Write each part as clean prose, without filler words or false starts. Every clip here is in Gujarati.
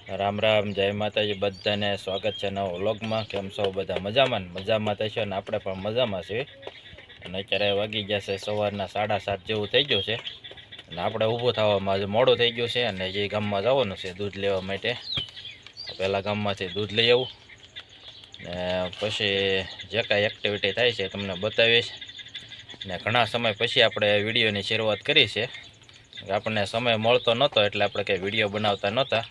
રામ રામ, જય માતાજી બધાને સ્વાગત છે નવા વ્લોગમાં। કેમ છો બધા? મજામાં થશો ને? આપણે પણ મજામાં છીએ। અને અત્યારે વાગી ગયા છે સવારના 7:30 જેવું થઈ ગયું છે અને આપણે ઊભું થવામાં આજે મોડું થઈ ગયું છે અને જે ગામમાં જવાનું છે દૂધ લેવા માટે। પહેલાં ગામમાંથી દૂધ લઈ આવું ને પછી જે કાંઈ એક્ટિવિટી થાય છે તમને બતાવીશ। ને ઘણા સમય પછી આપણે વિડીયોની શરૂઆત કરી છે। આપણને સમય મળતો નહોતો એટલે આપણે કંઈ વિડીયો બનાવતા નહોતા।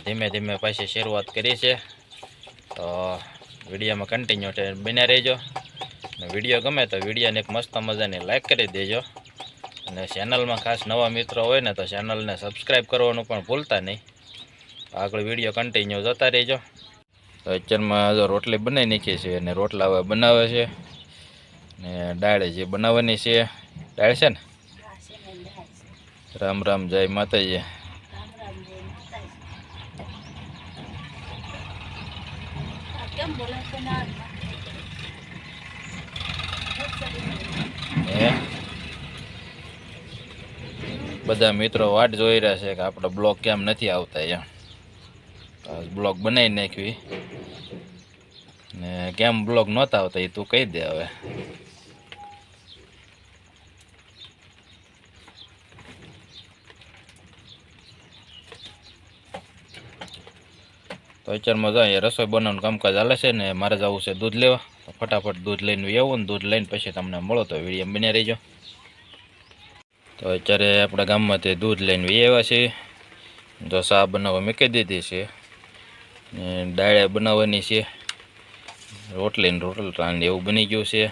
ધીમે ધીમે પાછી શરૂઆત કરી છે, તો વિડીયોમાં કન્ટિન્યુ બન્યા રહેજો। અને વિડીયો ગમે તો વિડીયોને એક મસ્ત મજાની લાઈક કરી દેજો અને ચેનલમાં ખાસ નવા મિત્રો હોય ને તો ચેનલને સબસ્ક્રાઈબ કરવાનું પણ ભૂલતા નહીં। આગળ વિડીયો કન્ટિન્યુ જોતા રહેજો। તો અત્યારમાં જો રોટલી બનાવી નાખી છે અને રોટલા હવે બનાવે છે ને દાળ જે બનાવવાની છે। દાળ છે ને? રામ રામ, જય માતાજી। બધા મિત્રો વાટ જોઈ રહ્યા છે કે આપણો બ્લોગ કેમ નથી આવતા એમ। બ્લોગ બનાવી નાખવી ને કેમ બ્લોગ નહોતા આવતા એ તું કહી દે હવે। તો અત્યારમાં જાય રસોઈ બનાવવાનું કામકાજ ચાલે છે ને મારે જવું છે દૂધ લેવા। તો ફટાફટ દૂધ લઈને આવું ને દૂધ લઈને પછી તમને મળો તો વિડીયો બન્યા રહીજો। તો અત્યારે આપણા ગામમાંથી દૂધ લઈને આવ્યા છીએ। તો ચા બનાવવા મૂકી દીધી છે ને દાળ બનાવવાની છે, રોટલી ને એવું બની ગયું છે।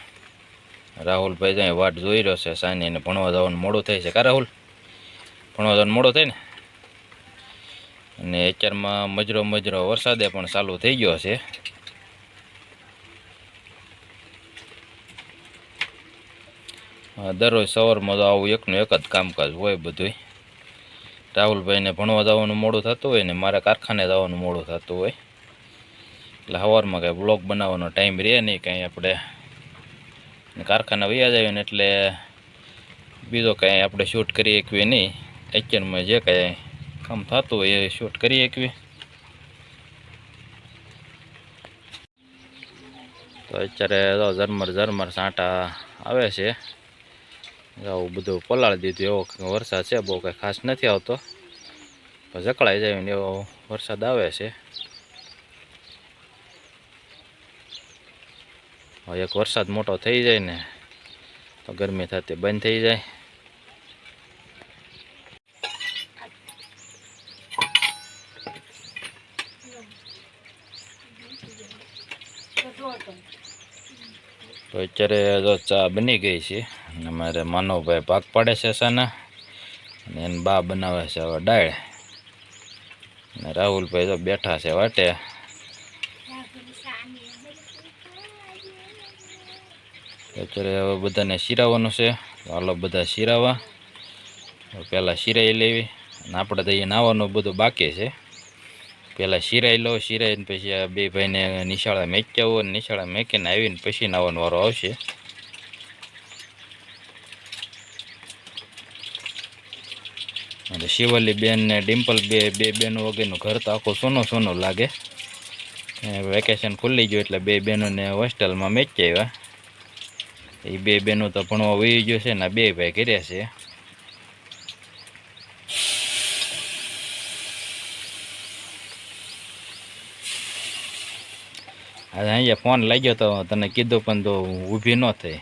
રાહુલભાઈ જાય વાટ જોઈ રહ્યો છે, સાની એને ભણવા જવાનું મોડું થાય છે। કા રાહુલ, ભણવા જવાનું મોડું થાય ને? અને અત્યારમાં મજરો વરસાદે પણ ચાલુ થઈ ગયો છે। દરરોજ સવારમાં તો આવું એકનું એક જ કામકાજ હોય બધું। રાહુલભાઈને ભણવા જવાનું મોડું થતું હોય ને મારે કારખાને જવાનું મોડું થતું હોય એટલે સવારમાં કાંઈ બ્લોગ બનાવવાનો ટાઈમ રહે નહીં કાંઈ। આપણે કારખાના વયા જાય ને એટલે બીજો કાંઈ આપણે શૂટ કરી શકીએ નહીં। અત્યારમાં જે કાંઈ કામ થતું હોય એ શૂટ કરી શકીએ। તો અત્યારે ઝરમર સાંટા આવે છે। આવું બધું પલાળી દીધું, એવો વરસાદ છે, બહુ કાંઈ ખાસ નથી આવતો, જકળાઈ જાય ને એવો વરસાદ આવે છે। એક વરસાદ મોટો થઈ જાય ને તો ગરમી થતી બંધ થઈ જાય। તો અત્યારે જો ચા બની ગઈ છે અને મારે માનવભાઈ ભાગ પાડે છે સાના અને એને બા બનાવે છે હવે દાળ અને રાહુલભાઈ તો બેઠા છે વાટે। અત્યારે હવે બધાને શીરાવાનું છે, હાલો બધા શીરાવા। પહેલાં શીરાઈ લેવી અને આપણે તો અહીંયા નાવાનું બધું બાકી છે। પહેલાં શીરાઈ લો, શીરાઈને પછી આ બે ભાઈને નિશાળા મેક્યા હોય ને નિશાળા મેકીને આવીને પછી નાવાનો વારો આવશે। અને શિવલી બેન ને ડિમ્પલ બે બેનો વગરનું ઘર તો આખું સોનું લાગે। વેકેશન ખુલ્લી ગયું એટલે બે બહેનોને હોસ્ટેલમાં મેકી આવ્યા। એ બે બહેનો તો ભણવા વહી ગયો છે ને બે ભાઈ કર્યા છે। આજે અહીંયા ફોન લાગ્યો તો તને કીધું પણ તો ઊભી ન થઈ।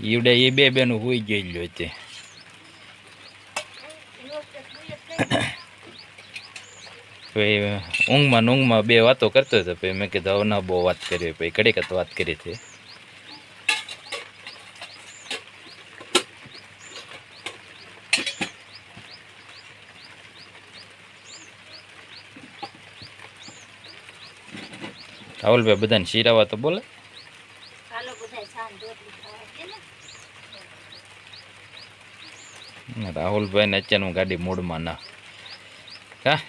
ઈવડે એ બે બહેનો હોઈ ગયેલી હતી। ઊંઘમાં બે વાતો કરતો હતો, પછી મેં કીધું હવે ના બહુ વાત કરી, પછી ઘડીક જ વાત કરી હતી। રાહુલભાઈ બધાને શીરાવા તો બોલે। રાહુલભાઈ ને અત્યારનું ગાડી મૂડમાં ના કા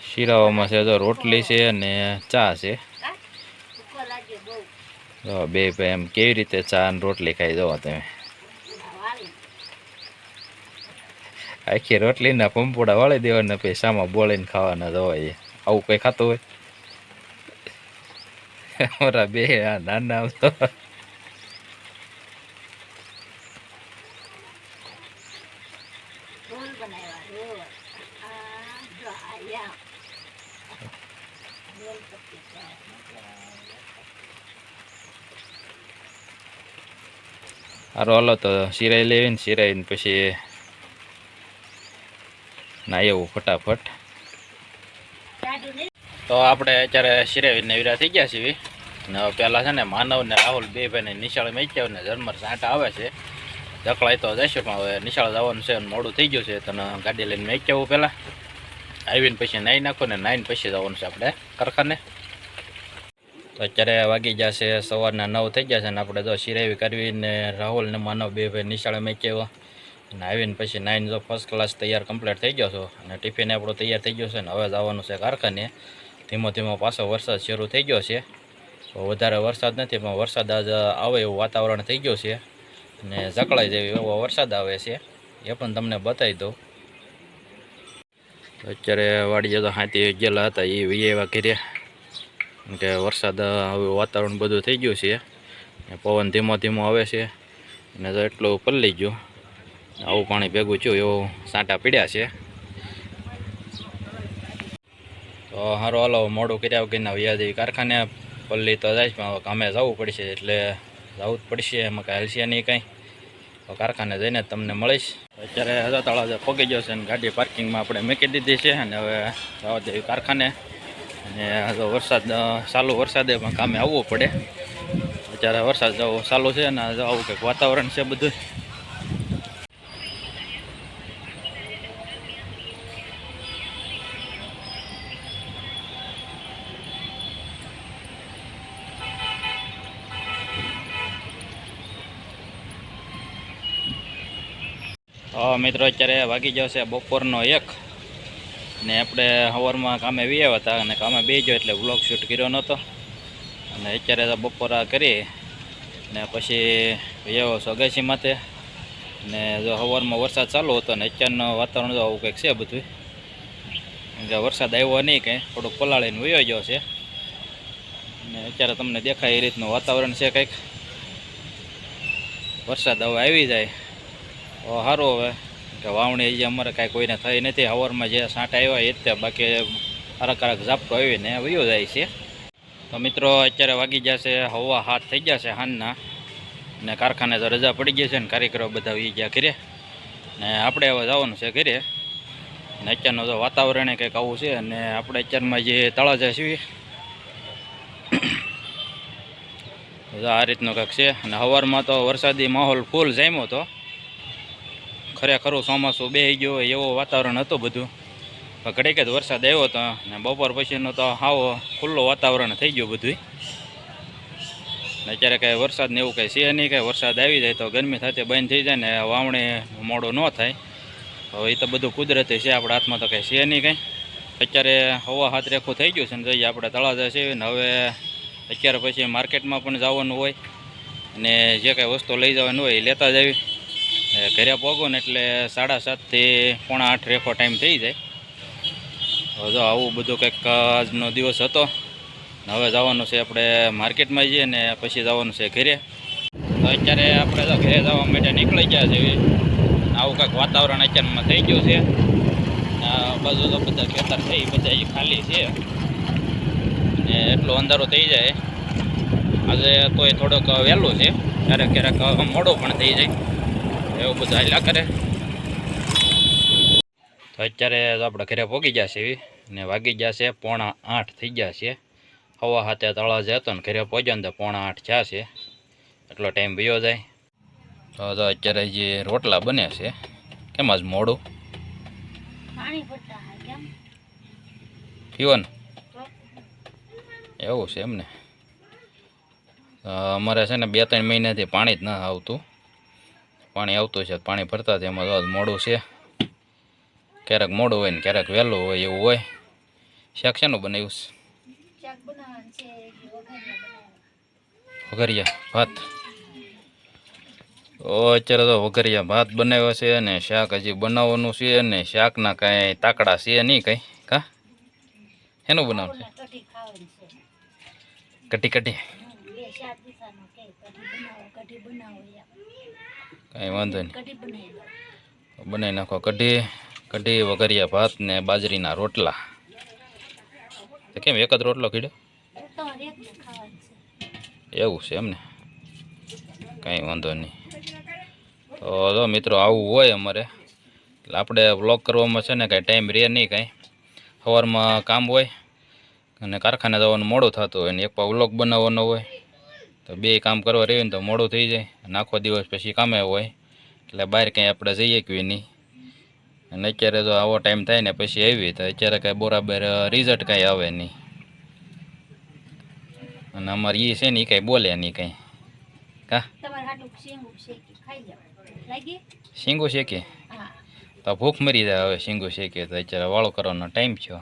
શીરાવામાં છે તો રોટલી છે અને ચા છે। બે ભાઈ એમ કેવી રીતે ચા અને રોટલી ખાઈ જવા તમે? આખી રોટલીના પંપોડા વાળી દેવાના પછી સામાં બોળીને ખાવાના જવાય. આવું કંઈ ખાતું હોય અમારા બે નાના તો હારો હાલો તો સિરાઈ લેવીને સિરાઈને પછી ના એવું ફટાફટ. તો આપણે અત્યારે સિરાવીને વિરા થઈ ગયા છીએ. ને પહેલાં છે ને માનવ ને રાહુલ બે ભાઈને નિશાળ મેચ્યા ને ઝરમર સાંટા આવે છે. જકળાઈ તો જઈશું પણ હવે નિશાળ જવાનું છે મોડું થઈ ગયું છે. તને ગાડી લઈને મેચ્યાવું પહેલાં આવીને પછી નાહી નાખો ને નાહીને પછી જવાનું છે આપણે કારખાને. તો અત્યારે વાગી જશે સવારના 9 થઈ ગયા છે ને આપણે જો સિરાવી કરવીને રાહુલ ને માનવ બે ભાઈ નિશાળે મેચ્યા અને આવીને પછી નાઈને જો ફર્સ્ટ ક્લાસ તૈયાર કમ્પ્લીટ થઈ ગયો છો અને ટિફિન આપણું તૈયાર થઈ ગયો છે ને હવે જવાનું છે કારખાને. ધીમો ધીમો પાછો વરસાદ શરૂ થઈ ગયો છે. વધારે વરસાદ નથી પણ વરસાદ આજ આવે એવું વાતાવરણ થઈ ગયું છે ને જકળાઈ જેવી એવો વરસાદ આવે છે એ પણ તમને બતાવી દઉં. અત્યારે વાડીએ તો હાથી ગયેલા હતા એ એવા કર્યા કે વરસાદ હવે વાતાવરણ બધું થઈ ગયું છે. પવન ધીમો ધીમો આવે છે અને તો એટલું પલળી ગયું આવું પાણી ભેગું થયું એવું સાંટા પીડ્યા છે. તો સારું હાલો મોડું કર્યા વગરના વ્યાજ કારખાને પલ્લી તો જાય પણ કામે જવું પડશે એટલે જવું જ પડશે એમાં કાંઈ હાલશે નહીં કાંઈ. તો કારખાને જઈને તમને મળીશ. અત્યારે હજાર તળાવ પગી ગયો છે અને ગાડી પાર્કિંગમાં આપણે મૂકી દીધી છે અને હવે જવા દેવી કારખાને. અને જો વરસાદ ચાલુ વરસાદે પણ કામે આવવું પડે. અત્યારે વરસાદ ચાલુ છે ને આવું કંઈક વાતાવરણ છે બધું. મિત્રો અત્યારે વાગી જશે બપોરનો 1 ને આપણે સવારમાં કામે વ્યા હતા અને કામે બે ગયો એટલે વ્લોગ શૂટ કર્યો નહોતો. અને અત્યારે તો બપોરા કરી ને પછી એવો સગાસી માથે ને જો સવારમાં વરસાદ ચાલુ હતો ને અત્યારનું વાતાવરણ જો આવું કંઈક છે બધું કે વરસાદ આવ્યો નહીં કંઈ થોડુંક પલાળીને વયો ગયો છે. ને અત્યારે તમને દેખાય એ રીતનું વાતાવરણ છે કંઈક. વરસાદ હવે આવી જાય સારું. હવે કે વાવણી જે અમારે કાંઈ કોઈને થઈ નથી. સવારમાં જે સાંટા આવ્યા એ જ તે બાકી કારક ઝાપટો આવીને વયો જાય છે. તો મિત્રો અત્યારે વાગી જશે 7:30 થઈ ગયા છે સાંજના ને કારખાને તો રજા પડી ગઈ છે ને કારીગરો બધા વી ગયા ઘરે ને આપણે હવે જવાનું છે ઘરે. ને અત્યારનું તો વાતાવરણ કંઈક આવું છે અને આપણે અત્યારમાં જે તળાજા છીએ આ રીતનું કંઈક છે. અને સવારમાં તો વરસાદી માહોલ ફૂલ જામ્યો હતો. ખરેખરું ચોમાસું બેસી ગયો હોય એવું વાતાવરણ હતું બધું. ઘડીક જ વરસાદ આવ્યો હતો ને બપોર પછીનું તો હાવ ખુલ્લું વાતાવરણ થઈ ગયું બધું. ને અત્યારે કાંઈ વરસાદ ને એવું કંઈ છે નહીં. કાંઈ વરસાદ આવી જાય તો ગરમી થતી બંધ થઈ જાય ને વાવણી મોડું ન થાય. હવે એ તો બધું કુદરતી છે, આપણા હાથમાં તો કંઈ છે નહીં કાંઈ. અત્યારે 7:30 રેખું થઈ ગયું છે ને જઈએ આપણે તળાજા છે ને હવે અત્યારે પછી માર્કેટમાં પણ જવાનું હોય અને જે કાંઈ વસ્તુ લઈ જવાનું હોય એ લેતા જાવી. ઘરે પહોંચો ને એટલે 7:30 થી 7:45 રેખો ટાઈમ થઈ જાય. હવે જો આવું બધું કંઈક આજનો દિવસ હતો. હવે જવાનું છે આપણે માર્કેટમાં જઈએ ને પછી જવાનું છે ઘરે. તો અત્યારે આપણે તો ઘરે જવા માટે નીકળી ગયા છે. આવું કંઈક વાતાવરણ અત્યારમાં થઈ ગયું છે. આ બાજુ તો બધા ખેતર થઈ બધા ખાલી છે ને એટલું અંધારું થઈ જાય. આજે તોય થોડોક વહેલું છે, ક્યારેક ક્યારેક મોડું પણ થઈ જાય એવું બધું હાલ્યા કરે. તો અત્યારે આપણે ઘરે પહોંચી ગયા છે ને વાગી ગયા છે 7:45 થઈ ગયા છે. 7:30 તળાજે હતો ને ઘરે પહોંચ્યો ને તો 7:45 થયા છે. એટલો ટાઈમ વયો જાય. તો અત્યારે જે રોટલા બને છે કેમ આજ મોડું પીવાનું એવું છે એમને. અમારે છે ને 2-3 મહિનાથી પાણી જ ના આવતું. પાણી આવતું છે પાણી ભરતા એમાં મોડું છે. ક્યારેક મોડું હોય ને ક્યારેક વહેલું હોય એવું હોય. શાક શેનું બનાવ્યું છે? વઘારિયા ભાત. અત્યારે તો વઘારિયા ભાત બનાવ્યા છે અને શાક હજી બનાવવાનું છે અને શાકના કાંઈ તાકડા છે નહીં કાંઈ કા એનું બનાવવાનું છે કટી કટી કાંઈ વાંધો નહીં બનાવી નાખો કઢી કઢી વઘારિયા ભાત ને બાજરીના રોટલા તો કેમ એક જ રોટલો કીધો એવું છે એમને કાંઈ વાંધો નહીં તો જો મિત્રો આવું હોય અમારે એટલે આપણે વ્લોગ કરવામાં છે ને કાંઈ ટાઈમ રહે નહીં કાંઈ સવારમાં કામ હોય અને કારખાને જવાનું મોડું થતું હોય ને એક પા વ્લોગ બનાવવાનો હોય તો બે કામ કરવા રહીએ ને તો મોડું થઈ જાય અને આખો દિવસ પછી કામે હોય એટલે બહાર કંઈ આપણે જઈએ કે નહીં અને અત્યારે જો આવો ટાઈમ થાય ને પછી આવી તો અત્યારે કાંઈ બરાબર રિઝલ્ટ કાંઈ આવે નહીં અને અમારે એ છે ને એ કાંઈ બોલે નહીં કાંઈ કા શીંગું શેકી તો ભૂખ મરી જાય હવે શીંગું શેકીએ તો અત્યારે વાળો કરવાનો ટાઈમ થયો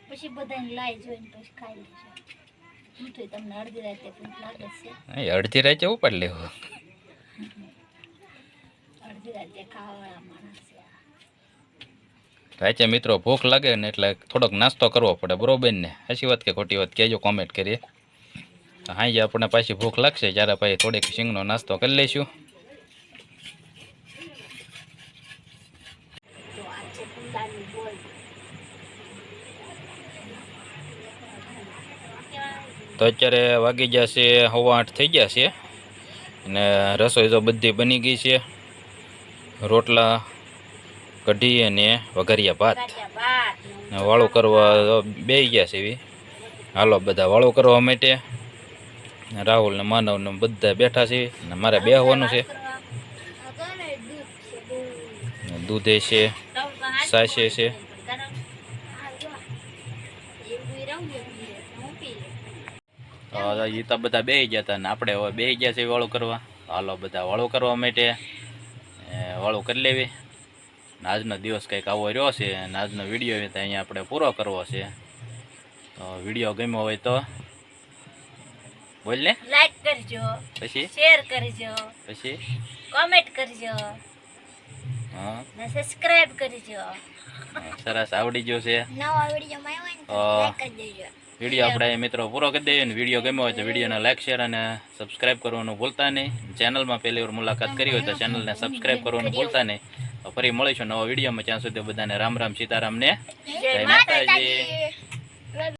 પછી બધાને લાઈ જોઈને પછી ખાઈ લેજો હું તો તમને અડધી રાતે ભૂખ લાગે છે અડધી રાતે ઉપાડ લેવું અડધી રાતે ખાવાવાળા માણસ છે રાતે મિત્રો ભૂખ લાગે ને એટલે થોડોક નાસ્તો કરવો પડે બરોબર ને સાચી વાત કે ખોટી વાત કહેજો કોમેન્ટ કરીએ હાઈ આપણે પાછી ભૂખ લાગશે ત્યારે પછી થોડીક શીંગનો નાસ્તો કરી લઈશું તો અત્યારે વાગી જશે 8:15 થઈ ગયા છે અને રસોઈ તો બધી બની ગઈ છે રોટલા કઢી અને વઘારિયા ભાત ને વાળું કરવા બેસી ગયા છે એવી હાલો બધા વાળું કરવા માટે રાહુલ ને માનવ ને બધા બેઠા છે અને મારે બેસવાનું છે દૂધે છે સાસે છે એ તો બધા બેસી ગયા હતા ને આપણે હવે બેસી ગયા છે વાળું કરવા હાલો બધા વાળું કરવા માટે વાળું કરી લેવી આજનો દિવસ કંઈક આવો રહ્યો છે અને આજનો વિડીયો અહીંયા આપણે પૂરો કરવો છે તો વિડીયો ગમ્યો હોય તો બોલ ને લાઈક કરજો પછી શેર કરજો પછી કોમેન્ટ કરજો હા ને સબસ્ક્રાઇબ કરજો સરસ આવડી ગયો છે નવા વિડીયોમાં આવ્યો ને તો લાઈક કરી દેજો વિડીયો આપણે મિત્રો પૂરો કરી દઈએ ને વિડીયો ગમ્યો હોય તો વિડીયોને લાઈક શેર અને સબસ્ક્રાઇબ કરવાનું ભૂલતા નહીં ચેનલમાં પહેલી વાર મુલાકાત કરી હોય તો ચેનલને સબસ્ક્રાઇબ કરવાનું ભૂલતા નહીં તો ફરી મળીશું નવા વિડીયોમાં ત્યાં સુધી બધાને રામ રામ સીતારામ ને જય માતાજી.